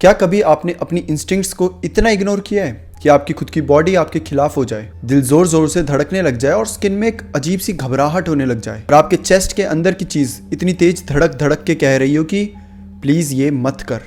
क्या कभी आपने अपनी इंस्टिंक्ट्स को इतना इग्नोर किया है कि आपकी खुद की बॉडी आपके खिलाफ हो जाए, दिल जोर जोर से धड़कने लग जाए और स्किन में एक अजीब सी घबराहट होने लग जाए और आपके चेस्ट के अंदर की चीज इतनी तेज धड़क धड़क के कह रही हो कि प्लीज ये मत कर,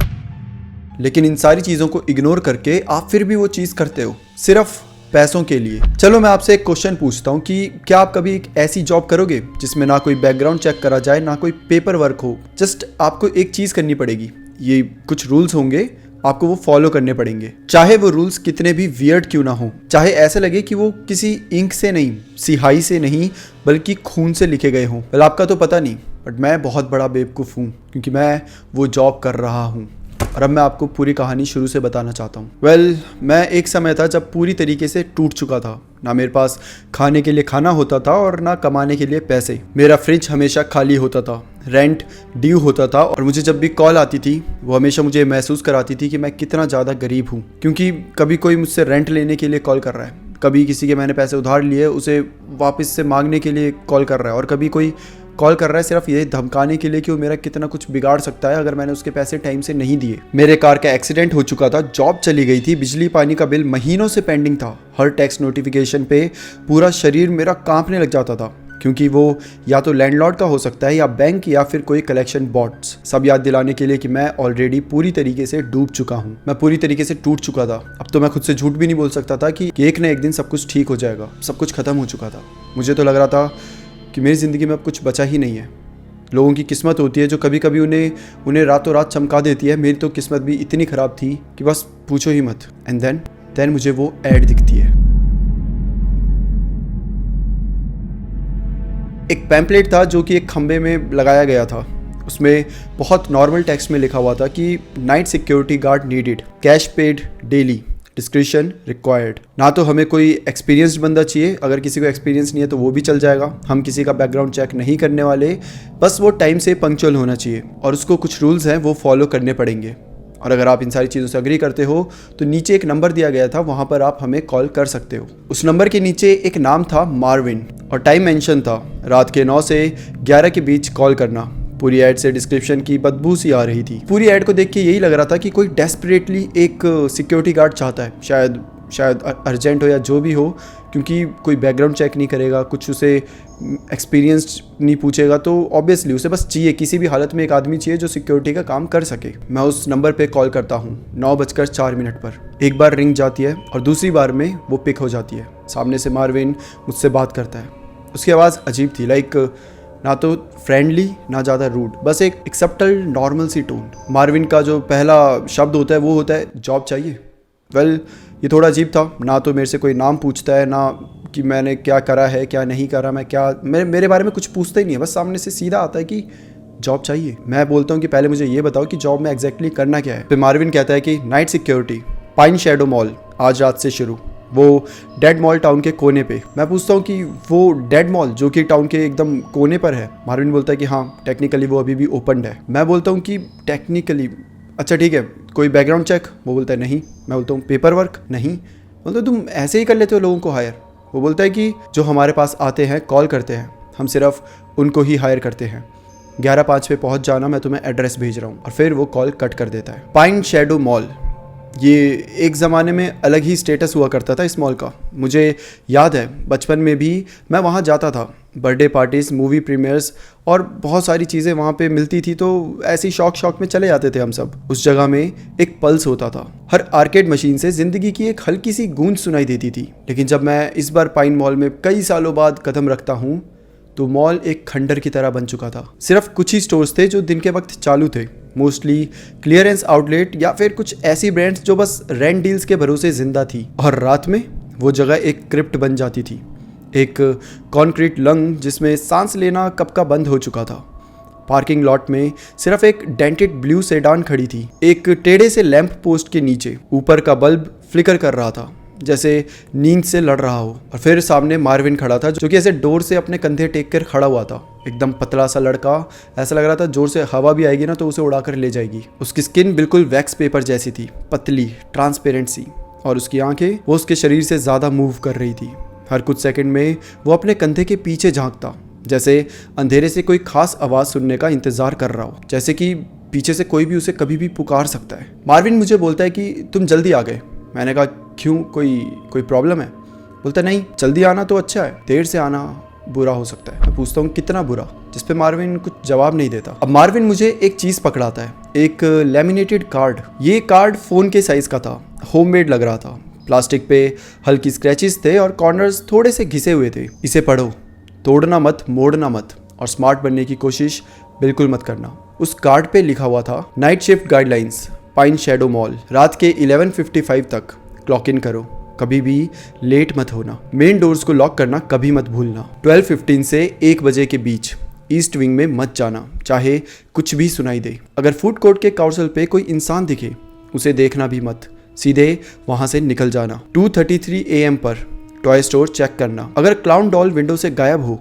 लेकिन इन सारी चीजों को इग्नोर करके आप फिर भी वो चीज करते हो सिर्फ पैसों के लिए। चलो मैं आपसे एक क्वेश्चन पूछता हूँ कि क्या आप कभी एक ऐसी जॉब करोगे जिसमें ना कोई बैकग्राउंड चेक करा जाए, ना कोई पेपर वर्क हो, जस्ट आपको एक चीज करनी पड़ेगी, ये कुछ रूल्स होंगे, आपको वो फॉलो करने पड़ेंगे, चाहे वो रूल्स कितने भी वियर्ड क्यों ना हो, चाहे ऐसे लगे कि वो किसी इंक से नहीं, सिहाई से नहीं, बल्कि खून से लिखे गए हों। वेल आपका तो पता नहीं, बट मैं बहुत बड़ा बेवकूफ़ हूँ क्योंकि मैं वो जॉब कर रहा हूँ और अब मैं आपको पूरी कहानी शुरू से बताना चाहता हूँ। वेल मैं एक समय था जब पूरी तरीके से टूट चुका था, ना मेरे पास खाने के लिए खाना होता था और ना कमाने के लिए पैसे। मेरा फ्रिज हमेशा खाली होता था, रेंट ड्यू होता था और मुझे जब भी कॉल आती थी वो हमेशा मुझे महसूस कराती थी कि मैं कितना ज़्यादा गरीब हूँ, क्योंकि कभी कोई मुझसे रेंट लेने के लिए कॉल कर रहा है, कभी किसी के मैंने पैसे उधार लिए उसे वापस से मांगने के लिए कॉल कर रहा है, और कभी कोई कॉल कर रहा है सिर्फ ये धमकाने के लिए कि वो मेरा कितना कुछ बिगाड़ सकता है अगर मैंने उसके पैसे टाइम से नहीं दिए। मेरे कार का एक्सीडेंट हो चुका था, जॉब चली गई थी, बिजली पानी का बिल महीनों से पेंडिंग था, हर टैक्स नोटिफिकेशन पे पूरा शरीर मेरा कांपने लग जाता था, क्योंकि वो या तो लैंडलॉर्ड का हो सकता है या बैंक या फिर कोई कलेक्शन बॉट्स, सब याद दिलाने के लिए कि मैं ऑलरेडी पूरी तरीके से डूब चुका हूँ, मैं पूरी तरीके से टूट चुका था। अब तो मैं खुद से झूठ भी नहीं बोल सकता था कि एक न एक दिन सब कुछ ठीक हो जाएगा, सब कुछ खत्म हो चुका था। मुझे तो लग रहा था कि मेरी ज़िंदगी में अब कुछ बचा ही नहीं है। लोगों की किस्मत होती है जो कभी कभी उन्हें रातों रात चमका देती है, मेरी तो किस्मत भी इतनी ख़राब थी कि बस पूछो ही मत। एंड देन मुझे वो ऐड दिखती है। एक पैम्पलेट था जो कि एक खंबे में लगाया गया था, उसमें बहुत नॉर्मल टेक्स्ट में लिखा हुआ था कि night security guard needed, cash paid daily, description required. ना तो हमें कोई एक्सपीरियंस्ड बंदा चाहिए, अगर किसी को एक्सपीरियंस नहीं है तो वो भी चल जाएगा, हम किसी का बैकग्राउंड चेक नहीं करने वाले, बस वो टाइम से पंक्चुअल होना चाहिए और उसको कुछ रूल्स हैं वो फॉलो करने पड़ेंगे। और अगर आप इन सारी चीज़ों से अग्री करते हो तो नीचे एक नंबर दिया गया था, वहाँ पर आप हमें कॉल कर सकते हो। उस नंबर के नीचे एक नाम था मार्विन और टाइम मेंशन था, रात के 9 से 11 के बीच कॉल करना। पूरी ऐड से डिस्क्रिप्शन की बदबू सी आ रही थी। पूरी ऐड को देख के यही लग रहा था कि कोई डेस्परेटली एक सिक्योरिटी गार्ड चाहता है, शायद अर्जेंट हो या जो भी हो, क्योंकि कोई बैकग्राउंड चेक नहीं करेगा, कुछ उसे एक्सपीरियंस नहीं पूछेगा, तो ऑब्वियसली उसे बस चाहिए, किसी भी हालत में एक आदमी चाहिए जो सिक्योरिटी का काम कर सके। मैं उस नंबर पे कॉल करता हूँ 9:04 पर। एक बार रिंग जाती है और दूसरी बार में वो पिक हो जाती है। सामने से मार्विन मुझसे बात करता है। उसकी आवाज़ अजीब थी, लाइक ना तो फ्रेंडली ना ज़्यादा रूड, बस एक सब्टल नॉर्मल सी टोन। मार्विन का जो पहला शब्द होता है वो होता है जॉब चाहिए। वेल ये थोड़ा अजीब था, ना तो मेरे से कोई नाम पूछता है, ना कि मैंने क्या करा है क्या नहीं करा, मेरे बारे में कुछ पूछता ही नहीं है, बस सामने से सीधा आता है कि जॉब चाहिए। मैं बोलता हूँ कि पहले मुझे ये बताओ कि जॉब में एग्जैक्टली करना क्या है। फिर मार्विन कहता है कि night security, pine shadow mall, आज रात से शुरू, वो डेड मॉल टाउन के कोने पे। मैं पूछता हूँ कि वो डेड मॉल जो कि टाउन के एकदम कोने पर है। मार्विन बोलता है कि हाँ टेक्निकली वो अभी भी ओपन है। मैं बोलता हूँ कि टेक्निकली, अच्छा ठीक है, कोई बैकग्राउंड चेक? वो बोलता है नहीं। मैं बोलता हूँ पेपर वर्क? नहीं। बोलता तुम ऐसे ही कर लेते हो लोगों को हायर? वो बोलता है कि जो हमारे पास आते हैं कॉल करते हैं, हम सिर्फ उनको ही हायर करते हैं। 11:05 पे पहुँच जाना, मैं तुम्हें एड्रेस भेज रहा हूँ। और फिर वो कॉल कट कर देता है। पाइन शैडो मॉल, ये एक ज़माने में अलग ही स्टेटस हुआ करता था इस मॉल का। मुझे याद है बचपन में भी मैं वहाँ जाता था, बर्थडे पार्टीज़, मूवी प्रीमियर्स और बहुत सारी चीज़ें वहाँ पे मिलती थी, तो ऐसी शौक में चले जाते थे हम सब। उस जगह में एक पल्स होता था, हर आर्केड मशीन से ज़िंदगी की एक हल्की सी गूंज सुनाई देती थी। लेकिन जब मैं इस बार पाइन मॉल में कई सालों बाद कदम रखता हूँ तो मॉल एक खंडर की तरह बन चुका था। सिर्फ कुछ ही स्टोर्स थे जो दिन के वक्त चालू थे, मोस्टली क्लियरेंस आउटलेट या फिर कुछ ऐसी ब्रांड्स जो बस रेंट डील्स के भरोसे जिंदा थी। और रात में वो जगह एक क्रिप्ट बन जाती थी, एक कॉन्क्रीट लंग जिसमें सांस लेना कब का बंद हो चुका था। पार्किंग लॉट में सिर्फ एक डेंटेड ब्लू सेडान खड़ी थी, एक टेढ़े से लैंप पोस्ट के नीचे ऊपर का बल्ब फ्लिकर कर रहा था जैसे नींद से लड़ रहा हो। और फिर सामने मार्विन खड़ा था जो कि ऐसे डोर से अपने कंधे टेक कर खड़ा हुआ था, एकदम पतला सा लड़का, ऐसा लग रहा था जोर से हवा भी आएगी ना तो उसे उड़ाकर ले जाएगी। उसकी स्किन बिल्कुल वैक्स पेपर जैसी थी, पतली ट्रांसपेरेंट सी, और उसकी आंखें वो उसके शरीर से ज़्यादा मूव कर रही थी। हर कुछ सेकंड में वो अपने कंधे के पीछे झांकता, जैसे अंधेरे से कोई खास आवाज़ सुनने का इंतज़ार कर रहा हो, जैसे कि पीछे से कोई भी उसे कभी भी पुकार सकता है। मार्विन मुझे बोलता है कि तुम जल्दी आ गए। मैंने कहा क्यों, कोई प्रॉब्लम है? बोलता नहीं, जल्दी आना तो अच्छा है, देर से आना बुरा हो सकता है। मैं पूछता हूँ कितना बुरा, जिस पे मार्विन कुछ जवाब नहीं देता। अब मार्विन मुझे एक चीज़ पकड़ाता है, एक लैमिनेटेड कार्ड। ये कार्ड फ़ोन के साइज़ का था, होममेड लग रहा था। प्लास्टिक पे हल्की स्क्रैचेस थे और कॉर्नर्स थोड़े से घिसे हुए थे। इसे पढ़ो, तोड़ना मत, मोड़ना मत और स्मार्ट बनने की कोशिश बिल्कुल मत करना। उस कार्ड पे लिखा हुआ था night shift guidelines, pine shadow mall, रात के 11:55 तक क्लॉक इन करो, कभी भी लेट मत होना, मेन डोर्स को लॉक करना कभी मत भूलना, 12:15 से 1 बजे के बीच ईस्ट विंग में मत जाना, चाहे कुछ भी सुनाई दे। अगर फूड कोर्ट के काउंसल पे कोई इंसान दिखे, उसे देखना भी मत, सीधे वहां से निकल जाना। 2:33 AM per toy store check करना, अगर क्लाउन डॉल विंडो से गायब हो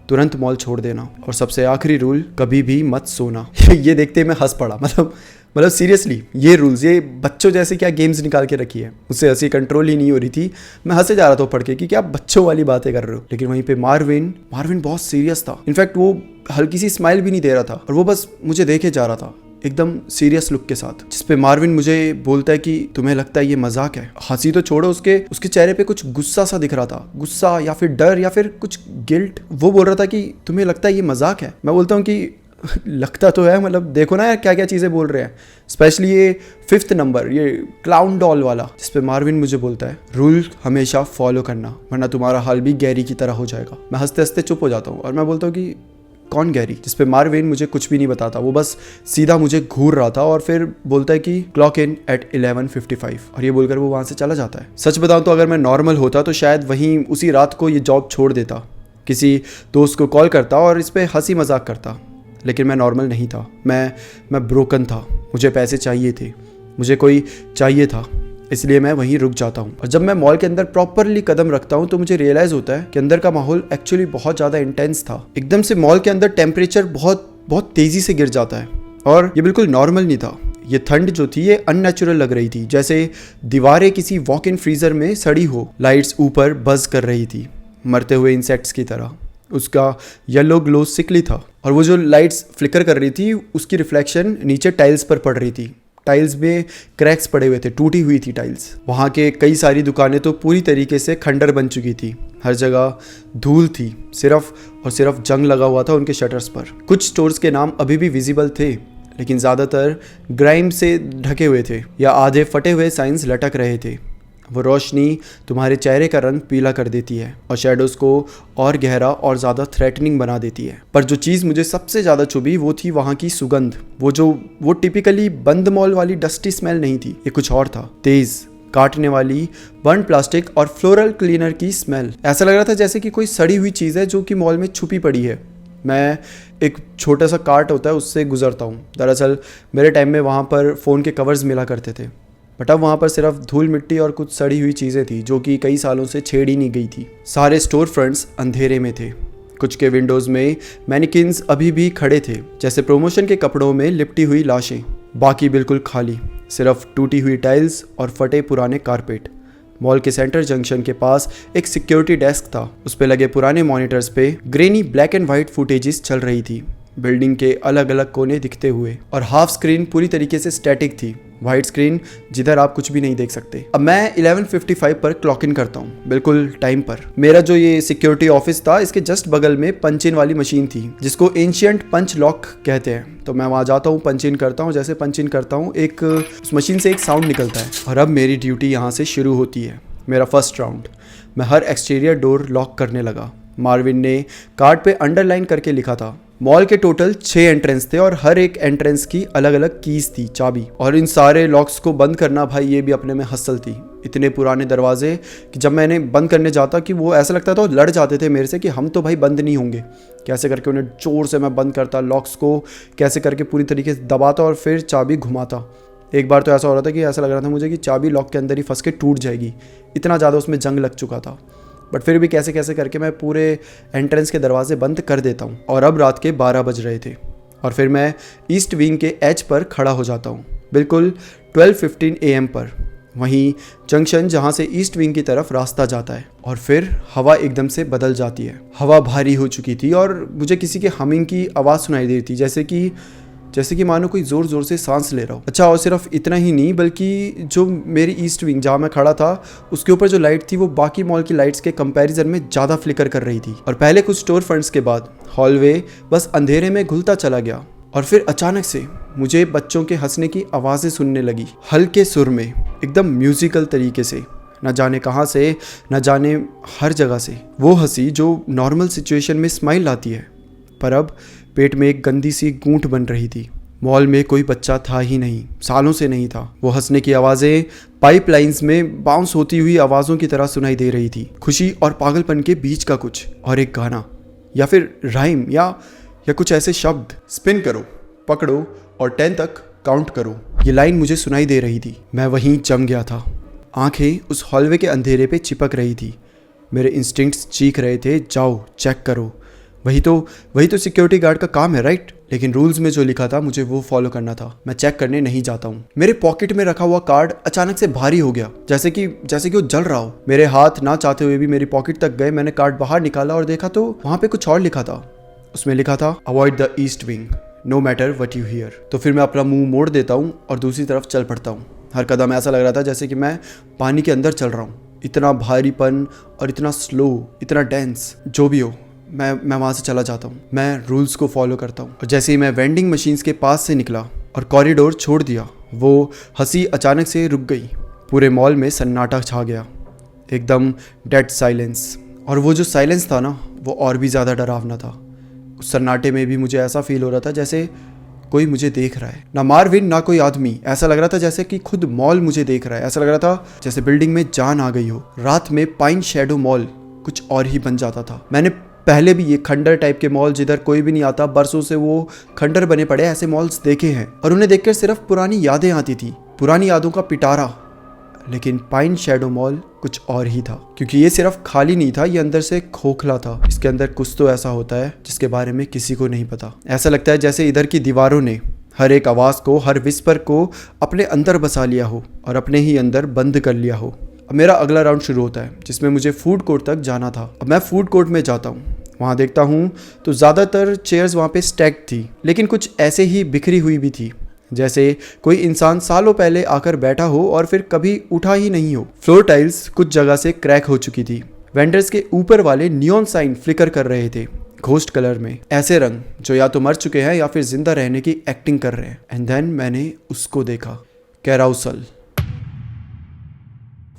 तुरंत मॉल छोड़ देना। और सबसे आखिरी रूल, कभी भी मत सोना। ये देखते ही मैं हंस पड़ा। मतलब सीरियसली ये रूल्स, ये बच्चों जैसे क्या गेम्स निकाल के रखी है। उससे हंसी कंट्रोल ही नहीं हो रही थी। मैं हंसे जा रहा था पढ़ के कि क्या बच्चों वाली बातें कर रहे हो। लेकिन वहीं पे मार्विन बहुत सीरियस था। इनफैक्ट वो हल्की सी स्माइल भी नहीं दे रहा था और वो बस मुझे देखे जा रहा था एकदम सीरियस लुक के साथ। जिसपे मार्विन मुझे बोलता है कि तुम्हें लगता है ये मजाक है? हंसी तो छोड़ो, उसके चेहरे पे कुछ गुस्सा सा दिख रहा था, गुस्सा या फिर डर या फिर कुछ गिल्ट। वो बोल रहा था कि तुम्हें लगता है ये मजाक है। मैं बोलता हूँ कि लगता तो है, मतलब देखो ना यार क्या क्या चीज़ें बोल रहे हैं, स्पेशली ये 5th नंबर, ये क्लाउन डॉल वाला। जिसपे मार्विन मुझे बोलता है रूल हमेशा फॉलो करना वरना तुम्हारा हाल भी गैरी की तरह हो जाएगा। मैं हंसते हंसते चुप हो जाता हूँ और मैं बोलता हूँ कि कौन गैरी? जिसपे मार्विन मुझे कुछ भी नहीं बताता, वो बस सीधा मुझे घूर रहा था और फिर बोलता है कि क्लॉक इन एट 11:55 और ये बोलकर वो वहां से चला जाता है। सच बताऊं तो अगर मैं नॉर्मल होता तो शायद वहीं उसी रात को ये जॉब छोड़ देता, किसी दोस्त को कॉल करता और इस पे हंसी मजाक करता। लेकिन मैं नॉर्मल नहीं था, मैं ब्रोकन था। मुझे पैसे चाहिए थे, मुझे कोई चाहिए था, इसलिए मैं वहीं रुक जाता हूँ। और जब मैं मॉल के अंदर प्रॉपरली कदम रखता हूँ तो मुझे रियलाइज होता है कि अंदर का माहौल एक्चुअली बहुत ज़्यादा इंटेंस था। एकदम से मॉल के अंदर टेम्परेचर बहुत तेज़ी से गिर जाता है और ये बिल्कुल नॉर्मल नहीं था। ये ठंड जो थी ये अननेचुरल लग रही थी, जैसे दीवारें किसी वॉक इन फ्रीजर में सड़ी हो। लाइट्स ऊपर बज कर रही थी मरते हुए इंसेक्ट्स की तरह। उसका येलो ग्लो सिकली था और वो जो लाइट्स फ्लिकर कर रही थी उसकी रिफ्लेक्शन नीचे टाइल्स पर पड़ रही थी। टाइल्स में क्रैक्स पड़े हुए थे, टूटी हुई थी टाइल्स। वहाँ के कई सारी दुकानें तो पूरी तरीके से खंडर बन चुकी थी। हर जगह धूल थी, सिर्फ और सिर्फ जंग लगा हुआ था उनके शटर्स पर। कुछ स्टोर्स के नाम अभी भी विजिबल थे, लेकिन ज़्यादातर ग्राइम से ढके हुए थे या आधे फटे हुए साइंस लटक रहे थे। वो रोशनी तुम्हारे चेहरे का रंग पीला कर देती है और शैडोज़ को और गहरा और ज़्यादा थ्रेटनिंग बना देती है। पर जो चीज़ मुझे सबसे ज़्यादा चुभी वो थी वहाँ की सुगंध। वो टिपिकली बंद मॉल वाली डस्टी स्मेल नहीं थी, ये कुछ और था। तेज़ काटने वाली बर्न प्लास्टिक और फ्लोरल क्लीनर की स्मेल। ऐसा लग रहा था जैसे कि कोई सड़ी हुई चीज़ है जो कि मॉल में छुपी पड़ी है। मैं एक छोटा सा कार्ट होता है उससे गुजरता हूँ। दरअसल मेरे टाइम में वहाँ पर फ़ोन के कवर्स मिला करते थे, बट अब वहाँ पर सिर्फ धूल मिट्टी और कुछ सड़ी हुई चीज़ें थी जो कि कई सालों से छेड़ी नहीं गई थी। सारे स्टोर फ्रंट्स अंधेरे में थे। कुछ के विंडोज़ में मैनिकिन्स अभी भी खड़े थे, जैसे प्रोमोशन के कपड़ों में लिपटी हुई लाशें। बाकी बिल्कुल खाली, सिर्फ टूटी हुई टाइल्स और फटे पुराने कारपेट। मॉल के सेंटर जंक्शन के पास एक सिक्योरिटी डेस्क था। उस पे लगे पुराने मॉनिटर्स पे granny black and white footages चल रही थी, बिल्डिंग के अलग अलग कोने दिखते हुए। और हाफ स्क्रीन पूरी तरीके से स्टैटिक थी, वाइट स्क्रीन जिधर आप कुछ भी नहीं देख सकते। अब मैं 11:55 पर क्लॉक इन करता हूँ, बिल्कुल टाइम पर। मेरा जो ये सिक्योरिटी ऑफिस था इसके जस्ट बगल में पंच इन वाली मशीन थी जिसको एंशिएंट पंच लॉक कहते हैं। तो मैं वहाँ जाता हूँ, पंच इन करता हूँ। जैसे पंच इन करता हूँ उस मशीन से एक साउंड निकलता है और अब मेरी ड्यूटी यहाँ से शुरू होती है। मेरा फर्स्ट राउंड। मैं हर एक्सटीरियर डोर लॉक करने लगा। मार्विन ने कार्ड पे अंडरलाइन करके लिखा था। मॉल के टोटल 6 एंट्रेंस थे और हर एक एंट्रेंस की अलग अलग कीज थी, चाबी। और इन सारे लॉक्स को बंद करना भाई ये भी अपने में हसल थी। इतने पुराने दरवाजे कि जब मैंने बंद करने जाता कि वो ऐसा लगता था लड़ जाते थे मेरे से कि हम तो भाई बंद नहीं होंगे। कैसे करके उन्हें जोर से मैं बंद करता, लॉक्स को कैसे करके पूरी तरीके से दबाता और फिर चाबी घुमाता। एक बार तो ऐसा हो रहा था कि ऐसा लग रहा था मुझे कि चाबी लॉक के अंदर ही फंस के टूट जाएगी, इतना ज़्यादा उसमें जंग लग चुका था। बट फिर भी कैसे कैसे करके मैं पूरे एंट्रेंस के दरवाजे बंद कर देता हूँ। और अब रात के 12 बज रहे थे और फिर मैं ईस्ट विंग के एज पर खड़ा हो जाता हूँ, बिल्कुल 12:15 AM पर, वहीं जंक्शन जहाँ से ईस्ट विंग की तरफ रास्ता जाता है। और फिर हवा एकदम से बदल जाती है। हवा भारी हो चुकी थी और मुझे किसी के हमिंग की आवाज़ सुनाई दे रही थी, जैसे कि मानो कोई ज़ोर ज़ोर से सांस ले रहा हो। अच्छा, और सिर्फ इतना ही नहीं बल्कि जो मेरी ईस्ट विंग जहाँ मैं खड़ा था उसके ऊपर जो लाइट थी वो बाकी मॉल की लाइट्स के कंपैरिजन में ज़्यादा फ्लिकर कर रही थी। और पहले कुछ स्टोर फ्रंट्स के बाद हॉलवे बस अंधेरे में घुलता चला गया और फिर अचानक से मुझे बच्चों के हंसने की आवाज़ें सुनने लगी, हल्के सुर में, एकदम म्यूजिकल तरीके से। न जाने कहाँ से, न जाने हर जगह से वो हंसी जो नॉर्मल सिचुएशन में स्माइल आती है, पर अब पेट में एक गंदी सी गूंठ बन रही थी। मॉल में कोई बच्चा था ही नहीं, सालों से नहीं था। वो हंसने की आवाज़ें पाइपलाइंस में बाउंस होती हुई आवाज़ों की तरह सुनाई दे रही थी। खुशी और पागलपन के बीच का कुछ, और एक गाना या फिर राइम या कुछ ऐसे शब्द। स्पिन करो, पकड़ो और 10 तक काउंट करो, ये लाइन मुझे सुनाई दे रही थी। मैं वहीं जम गया था। आंखें उस हॉलवे के अंधेरे पे चिपक रही थी। मेरे इंस्टिंक्ट्स चीख रहे थे, जाओ चेक करो। वही तो सिक्योरिटी गार्ड का काम है, राइट? लेकिन रूल्स में जो लिखा था मुझे वो फॉलो करना था। मैं चेक करने नहीं जाता हूँ। मेरे पॉकेट में रखा हुआ कार्ड अचानक से भारी हो गया, जैसे कि वो जल रहा हो। मेरे हाथ ना चाहते हुए भी मेरी पॉकेट तक गए। मैंने कार्ड बाहर निकाला और देखा तो वहाँ पे कुछ और लिखा था। उसमें लिखा था, avoid the east wing, no matter what you hear. तो फिर मैं अपना मुंह मोड़ देता हूँ और दूसरी तरफ चल पड़ता हूँ। हर कदम ऐसा लग रहा था जैसे कि मैं पानी के अंदर चल रहा हूँ। इतना भारीपन और इतना स्लो, इतना डेंस, जो भी हो, मैं वहाँ से चला जाता हूँ। मैं रूल्स को फॉलो करता हूँ। और जैसे ही मैं वेंडिंग मशीन्स के पास से निकला और कॉरिडोर छोड़ दिया, वो हंसी अचानक से रुक गई। पूरे मॉल में सन्नाटा छा गया, एकदम डेड साइलेंस। और वो जो साइलेंस था ना, वो और भी ज़्यादा डरावना था। उस सन्नाटे में भी मुझे ऐसा फील हो रहा था जैसे कोई मुझे देख रहा है। ना मार्विन, ना कोई आदमी। ऐसा लग रहा था जैसे कि खुद मॉल मुझे देख रहा है। ऐसा लग रहा था जैसे बिल्डिंग में जान आ गई हो। रात में पाइन शैडो मॉल कुछ और ही बन जाता था। मैंने पहले भी ये खंडर टाइप के मॉल जिधर कोई भी नहीं आता, बरसों से वो खंडर बने पड़े, ऐसे मॉल्स देखे हैं और उन्हें देखकर सिर्फ पुरानी यादें आती थी, पुरानी यादों का पिटारा। लेकिन पाइन शैडो मॉल कुछ और ही था, क्योंकि ये सिर्फ खाली नहीं था, ये अंदर से खोखला था। इसके अंदर कुछ तो ऐसा होता है जिसके बारे में किसी को नहीं पता। ऐसा लगता है जैसे इधर की दीवारों ने हर एक आवाज़ को, हर विस्पर को अपने अंदर बसा लिया हो और अपने ही अंदर बंद कर लिया हो। अब मेरा अगला राउंड शुरू होता है जिसमें मुझे फूड कोर्ट तक जाना था। अब मैं फूड कोर्ट में जाता हूँ, वहाँ देखता हूँ तो ज़्यादातर चेयर्स वहाँ पे स्टैक्ड थी, लेकिन कुछ ऐसे ही बिखरी हुई भी थी जैसे कोई इंसान सालों पहले आकर बैठा हो और फिर कभी उठा ही नहीं हो। फ्लोर टाइल्स कुछ जगह से क्रैक हो चुकी थी। वेंडर्स के ऊपर वाले नियॉन साइन फ्लिकर कर रहे थे घोस्ट कलर में, ऐसे रंग जो या तो मर चुके हैं या फिर जिंदा रहने की एक्टिंग कर रहे हैं। एंड देन मैंने उसको देखा, कैराउसल।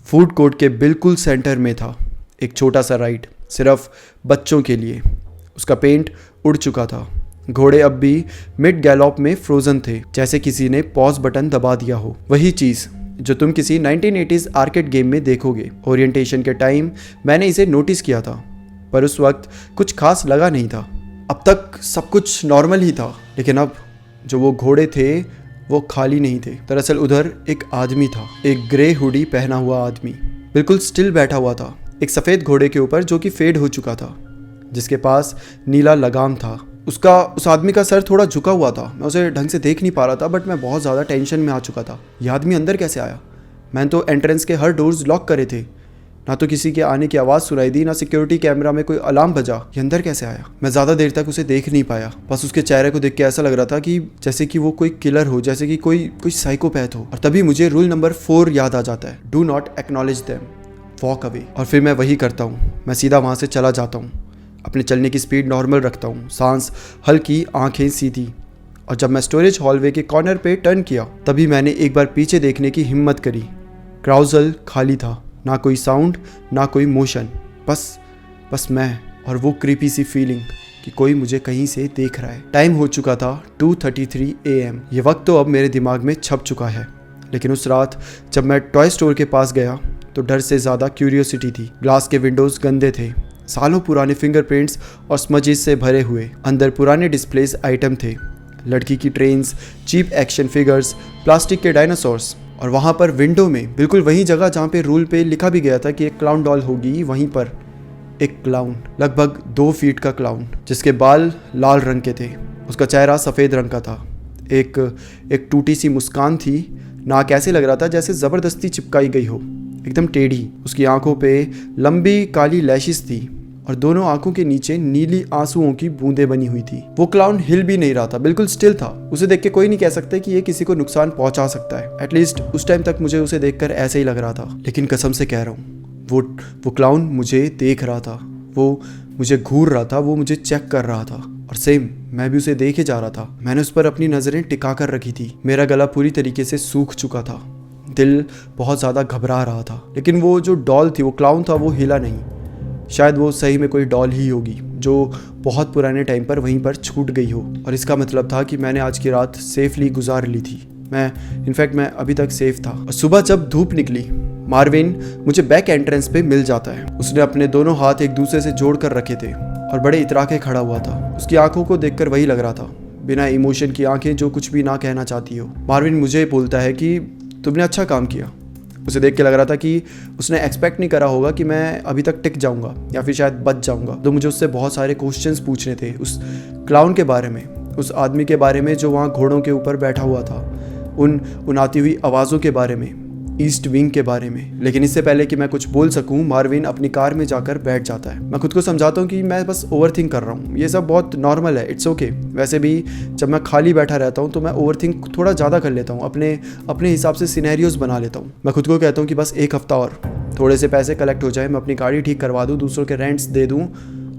फूड कोर्ट के बिल्कुल सेंटर में था एक छोटा सा राइड, सिर्फ बच्चों के लिए। उसका पेंट उड़ चुका था, घोड़े अब भी मिड गैलॉप में फ्रोजन थे, जैसे किसी ने पॉज बटन दबा दिया हो। वही चीज़ जो तुम किसी 1980s आर्केड गेम में देखोगे। ओरिएंटेशन के टाइम मैंने इसे नोटिस किया था, पर उस वक्त कुछ खास लगा नहीं था। अब तक सब कुछ नॉर्मल ही था, लेकिन अब जो वो घोड़े थे वो खाली नहीं थे। दरअसल उधर एक आदमी था, एक ग्रे हुडी पहना हुआ आदमी, बिल्कुल स्टिल बैठा हुआ था एक सफ़ेद घोड़े के ऊपर जो कि फेड हो चुका था, जिसके पास नीला लगाम था। उस आदमी का सर थोड़ा झुका हुआ था। मैं उसे ढंग से देख नहीं पा रहा था, बट मैं बहुत ज़्यादा टेंशन में आ चुका था। यह आदमी अंदर कैसे आया? मैंने तो एंट्रेंस के हर डोर्स लॉक करे थे, ना तो किसी के आने की आवाज़ सुनाई दी, ना सिक्योरिटी कैमरा में कोई अलार्म बजा। ये अंदर कैसे आया? मैं ज़्यादा देर तक उसे देख नहीं पाया। बस उसके चेहरे को देख के ऐसा लग रहा था कि जैसे कि वो कोई किलर हो, जैसे कि कोई साइकोपैथ हो। और तभी मुझे रूल नंबर 4 याद आ जाता है, do not acknowledge them, walk away. और फिर मैं वही करता हूँ, मैं सीधा वहाँ से चला जाता हूँ। अपने चलने की स्पीड नॉर्मल रखता हूँ, सांस हल्की, आंखें सीधी। और जब मैं स्टोरेज हॉलवे के कॉर्नर पे टर्न किया, तभी मैंने एक बार पीछे देखने की हिम्मत करी। क्राउजल खाली था, ना कोई साउंड, ना कोई मोशन, बस मैं और वो क्रीपी सी फीलिंग कि कोई मुझे कहीं से देख रहा है। टाइम हो चुका था 2:33 AM। ये वक्त तो अब मेरे दिमाग में छप चुका है, लेकिन उस रात जब मैं टॉय स्टोर के पास गया तो डर से ज़्यादा क्यूरियोसिटी थी। ग्लास के विंडोज़ गंदे थे, सालों पुराने फिंगरप्रिंट्स और स्मजेस से भरे हुए। अंदर पुराने डिस्प्लेस आइटम थे, लड़की की trains, cheap action figures, plastic के डायनासोर्स। और वहाँ पर विंडो में, बिल्कुल वही जगह जहाँ पे रूल पे लिखा भी गया था कि एक क्लाउन डॉल होगी, वहीं पर एक क्लाउन, लगभग 2 फीट का क्लाउन, जिसके बाल लाल रंग के थे। उसका चेहरा सफ़ेद रंग का था, एक टूटी सी मुस्कान थी, नाक ऐसे लग रहा था जैसे ज़बरदस्ती चिपकाई गई हो, एकदम टेढ़ी। उसकी आंखों पे लंबी काली लैशेस थी और दोनों आंखों के नीचे नीली आंसुओं की बूंदें बनी हुई थी। वो क्लाउन हिल भी नहीं रहा था, बिल्कुल स्टिल था। उसे देख के कोई नहीं कह सकता कि ये किसी को नुकसान पहुंचा सकता है। एटलीस्ट उस टाइम तक मुझे उसे देखकर ऐसे ही लग रहा था। लेकिन कसम से कह रहा हूँ, वो क्लाउन मुझे देख रहा था, वो मुझे घूर रहा था, वो मुझे चेक कर रहा था और सेम मैं भी उसे देखे जा रहा था। मैंने उस पर अपनी नज़रें टिका कर रखी थी। मेरा गला पूरी तरीके से सूख चुका था, दिल बहुत ज़्यादा घबरा रहा था। लेकिन वो जो डॉल थी, वो क्लाउन था, वो हिला नहीं। शायद वो सही में कोई डॉल ही होगी जो बहुत पुराने टाइम पर वहीं पर छूट गई हो। और इसका मतलब था कि मैंने आज की रात सेफली गुजार ली थी। मैं अभी तक सेफ था। और सुबह जब धूप निकली, मार्विन मुझे बैक एंट्रेंस पे मिल जाता है। उसने अपने दोनों हाथ एक दूसरे से जोड़ कर रखे थे और बड़े इतरा के खड़ा हुआ था। उसकी आंखों को देखकर वही लग रहा था, बिना इमोशन की आंखें जो कुछ भी ना कहना चाहती हो। मार्विन मुझे बोलता है कि तुमने अच्छा काम किया। उसे देख के लग रहा था कि उसने एक्सपेक्ट नहीं करा होगा कि मैं अभी तक टिक जाऊंगा या फिर शायद बच जाऊंगा। तो मुझे उससे बहुत सारे क्वेश्चंस पूछने थे, उस क्लाउन के बारे में, उस आदमी के बारे में जो वहाँ घोड़ों के ऊपर बैठा हुआ था, उन आती हुई आवाज़ों के बारे में, ईस्ट विंग के बारे में। लेकिन इससे पहले कि मैं कुछ बोल सकूं, मार्विन अपनी कार में जाकर बैठ जाता है। मैं खुद को समझाता हूं कि मैं बस ओवरथिंक कर रहा हूं, ये सब बहुत नॉर्मल है, इट्स ओके। वैसे भी जब मैं खाली बैठा रहता हूं तो मैं ओवरथिंक थोड़ा ज़्यादा कर लेता हूं, अपने हिसाब से सिनेरियोज बना लेता हूं। मैं खुद को कहता हूं कि बस एक हफ्ता और, थोड़े से पैसे कलेक्ट हो जाए, मैं अपनी गाड़ी ठीक करवा दूँ, दूसरों के रेंट्स दे दूँ,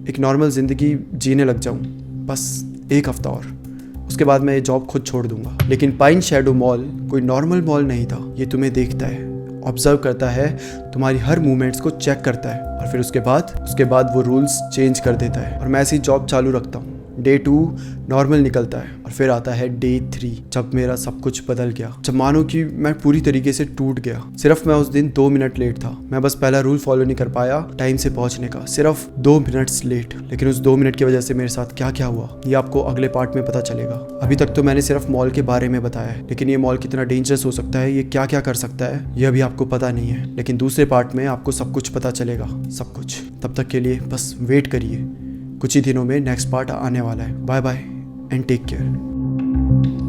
एक नॉर्मल ज़िंदगी जीने लग जाऊँ, बस एक हफ्ता और, उसके बाद मैं ये जॉब खुद छोड़ दूंगा। लेकिन पाइन शैडो मॉल कोई नॉर्मल मॉल नहीं था। ये तुम्हें देखता है, ऑब्जर्व करता है, तुम्हारी हर मूवमेंट्स को चेक करता है और फिर उसके बाद वो रूल्स चेंज कर देता है। और मैं ऐसी जॉब चालू रखता हूँ। डे 2 नॉर्मल निकलता है और फिर आता है डे 3, जब मेरा सब कुछ बदल गया, जब मानो कि मैं पूरी तरीके से टूट गया। सिर्फ मैं उस दिन 2 मिनट लेट था। मैं बस पहला रूल फॉलो नहीं कर पाया टाइम से पहुंचने का, सिर्फ 2 मिनट्स लेट। लेकिन उस 2 मिनट की वजह से मेरे साथ क्या क्या हुआ ये आपको अगले पार्ट में पता चलेगा। अभी तक तो मैंने सिर्फ मॉल के बारे में बताया है, लेकिन ये मॉल कितना डेंजरस हो सकता है, ये क्या क्या कर सकता है, ये अभी आपको पता नहीं है। लेकिन दूसरे पार्ट में आपको सब कुछ पता चलेगा, सब कुछ। तब तक के लिए बस वेट करिए, कुछ ही दिनों में नेक्स्ट पार्ट आने वाला है। Bye bye and take care.